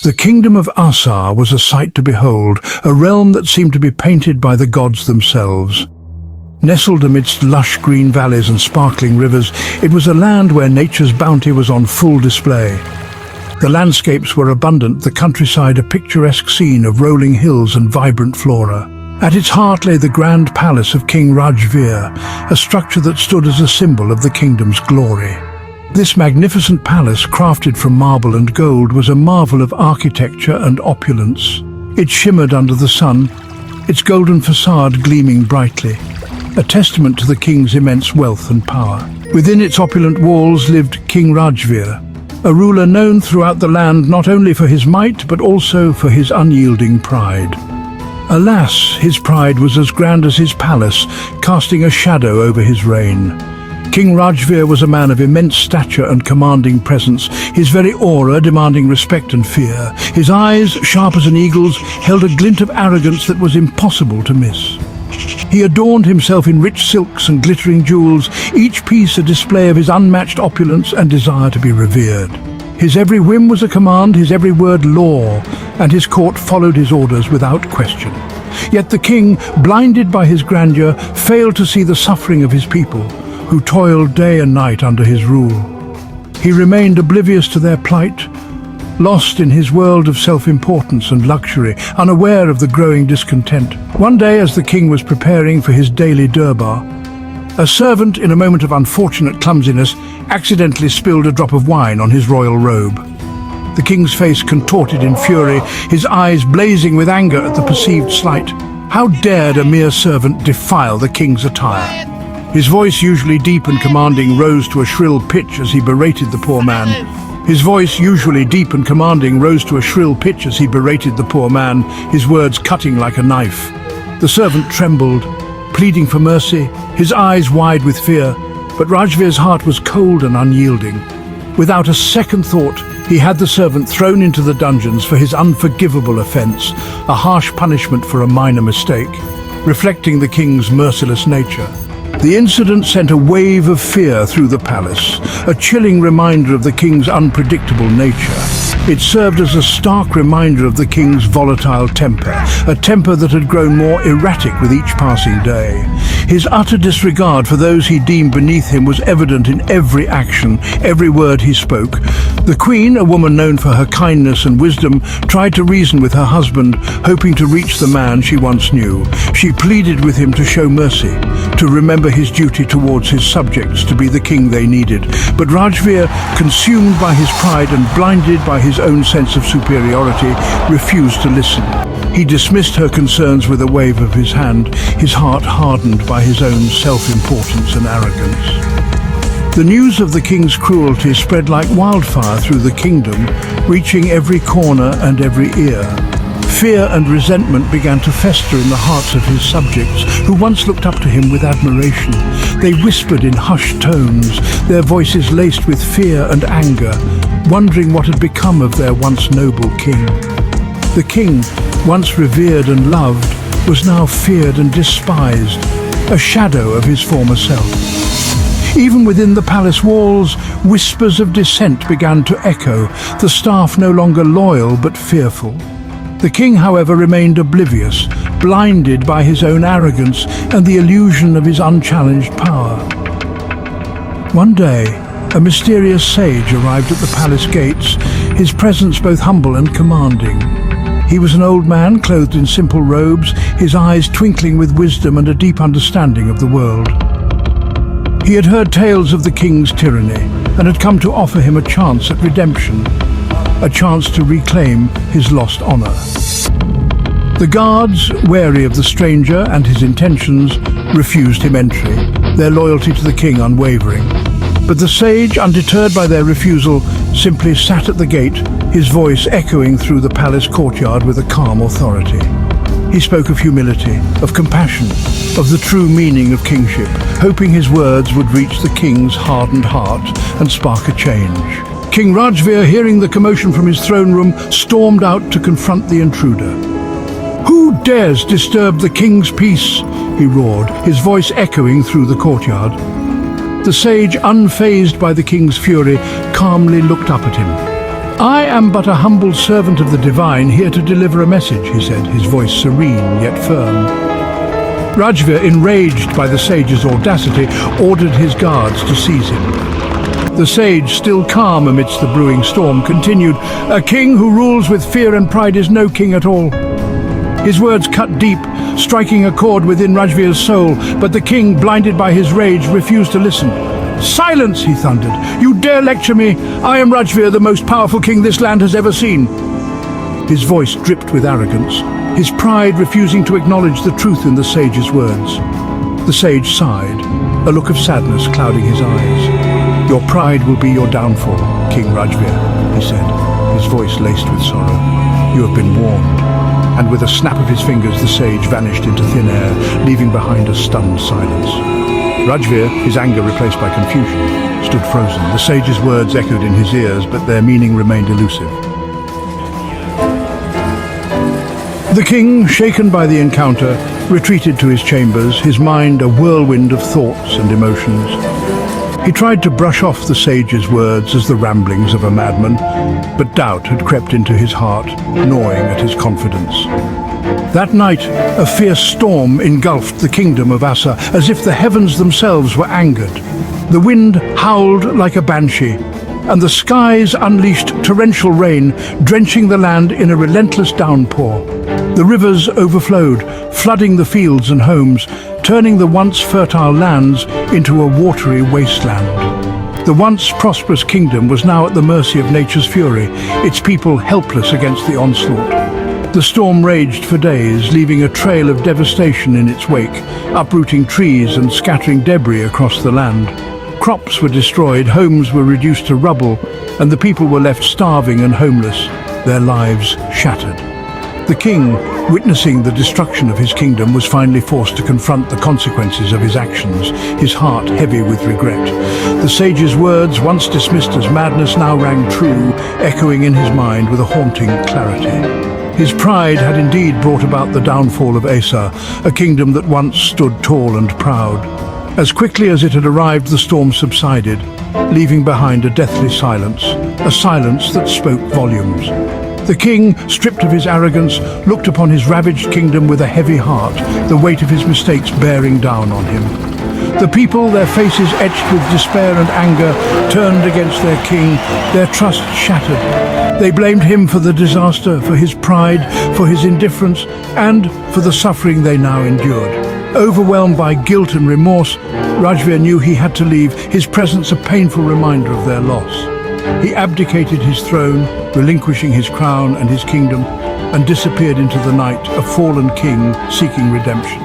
The kingdom of Asar was a sight to behold, a realm that seemed to be painted by the gods themselves. Nestled amidst lush green valleys and sparkling rivers, it was a land where nature's bounty was on full display. The landscapes were abundant, the countryside a picturesque scene of rolling hills and vibrant flora. At its heart lay the grand palace of King Rajveer, a structure that stood as a symbol of the kingdom's glory. This magnificent palace, crafted from marble and gold, was a marvel of architecture and opulence. It shimmered under the sun, its golden facade gleaming brightly, a testament to the king's immense wealth and power. Within its opulent walls lived King Rajveer, a ruler known throughout the land not only for his might but also for his unyielding pride. Alas, his pride was as grand as his palace, casting a shadow over his reign. King Rajveer was a man of immense stature and commanding presence, his very aura demanding respect and fear. His eyes, sharp as an eagle's, held a glint of arrogance that was impossible to miss. He adorned himself in rich silks and glittering jewels, each piece a display of his unmatched opulence and desire to be revered. His every whim was a command, his every word law, and his court followed his orders without question. Yet the king, blinded by his grandeur, failed to see the suffering of his people, who toiled day and night under his rule. He remained oblivious to their plight, lost in his world of self-importance and luxury, unaware of the growing discontent. One day, as the king was preparing for his daily durbar, a servant, in a moment of unfortunate clumsiness, accidentally spilled a drop of wine on his royal robe. The king's face contorted in fury, his eyes blazing with anger at the perceived slight. How dared a mere servant defile the king's attire? His voice, usually deep and commanding, rose to a shrill pitch as he berated the poor man. His words cutting like a knife. The servant trembled, pleading for mercy, his eyes wide with fear, but Rajveer's heart was cold and unyielding. Without a second thought, he had the servant thrown into the dungeons for his unforgivable offense, a harsh punishment for a minor mistake, reflecting the king's merciless nature. The incident sent a wave of fear through the palace, a chilling reminder of the king's unpredictable nature. It served as a stark reminder of the king's volatile temper, a temper that had grown more erratic with each passing day. His utter disregard for those he deemed beneath him was evident in every action, every word he spoke. The queen, a woman known for her kindness and wisdom, tried to reason with her husband, hoping to reach the man she once knew. She pleaded with him to show mercy, to remember his duty towards his subjects, to be the king they needed. But Rajveer, consumed by his pride and blinded by his own sense of superiority, refused to listen. He dismissed her concerns with a wave of his hand, his heart hardened by his own self-importance and arrogance. The news of the king's cruelty spread like wildfire through the kingdom, reaching every corner and every ear. Fear and resentment began to fester in the hearts of his subjects, who once looked up to him with admiration. They whispered in hushed tones, their voices laced with fear and anger, wondering what had become of their once noble king. The king, once revered and loved, was now feared and despised, a shadow of his former self. Even within the palace walls, whispers of dissent began to echo, the staff no longer loyal but fearful. The king, however, remained oblivious, blinded by his own arrogance and the illusion of his unchallenged power. One day, a mysterious sage arrived at the palace gates, his presence both humble and commanding. He was an old man clothed in simple robes, his eyes twinkling with wisdom and a deep understanding of the world. He had heard tales of the king's tyranny and had come to offer him a chance at redemption, a chance to reclaim his lost honor. The guards, wary of the stranger and his intentions, refused him entry, their loyalty to the king unwavering. But the sage, undeterred by their refusal, simply sat at the gate, his voice echoing through the palace courtyard with a calm authority. He spoke of humility, of compassion, of the true meaning of kingship, hoping his words would reach the king's hardened heart and spark a change. King Rajveer, hearing the commotion from his throne room, stormed out to confront the intruder. "Who dares disturb the king's peace?" he roared, his voice echoing through the courtyard. The sage, unfazed by the king's fury, calmly looked up at him. "I am but a humble servant of the divine, here to deliver a message," he said, his voice serene yet firm. Rajvir, enraged by the sage's audacity, ordered his guards to seize him. The sage, still calm amidst the brewing storm, continued, "A king who rules with fear and pride is no king at all." His words cut deep, striking a chord within Rajvir's soul, but the king, blinded by his rage, refused to listen. "Silence!" he thundered. "You dare lecture me? I am Rajvir, the most powerful king this land has ever seen." His voice dripped with arrogance, his pride refusing to acknowledge the truth in the sage's words. The sage sighed, a look of sadness clouding his eyes. "Your pride will be your downfall, King Rajvir," he said, his voice laced with sorrow. "You have been warned." And with a snap of his fingers, the sage vanished into thin air, leaving behind a stunned silence. Rajvir, his anger replaced by confusion, stood frozen. The sage's words echoed in his ears, but their meaning remained elusive. The king, shaken by the encounter, retreated to his chambers, his mind a whirlwind of thoughts and emotions. He tried to brush off the sage's words as the ramblings of a madman, but doubt had crept into his heart, gnawing at his confidence. That night, a fierce storm engulfed the kingdom of Asa, as if the heavens themselves were angered. The wind howled like a banshee, and the skies unleashed torrential rain, drenching the land in a relentless downpour. The rivers overflowed, flooding the fields and homes, turning the once fertile lands into a watery wasteland. The once prosperous kingdom was now at the mercy of nature's fury, its people helpless against the onslaught. The storm raged for days, leaving a trail of devastation in its wake, uprooting trees and scattering debris across the land. Crops were destroyed, homes were reduced to rubble, and the people were left starving and homeless, their lives shattered. The king, witnessing the destruction of his kingdom, was finally forced to confront the consequences of his actions, his heart heavy with regret. The sage's words, once dismissed as madness, now rang true, echoing in his mind with a haunting clarity. His pride had indeed brought about the downfall of Asa, a kingdom that once stood tall and proud. As quickly as it had arrived, the storm subsided, leaving behind a deathly silence, a silence that spoke volumes. The king, stripped of his arrogance, looked upon his ravaged kingdom with a heavy heart, the weight of his mistakes bearing down on him. The people, their faces etched with despair and anger, turned against their king, their trust shattered. They blamed him for the disaster, for his pride, for his indifference, and for the suffering they now endured. Overwhelmed by guilt and remorse, Rajvir knew he had to leave, his presence a painful reminder of their loss. He abdicated his throne, relinquishing his crown and his kingdom, and disappeared into the night, a fallen king seeking redemption.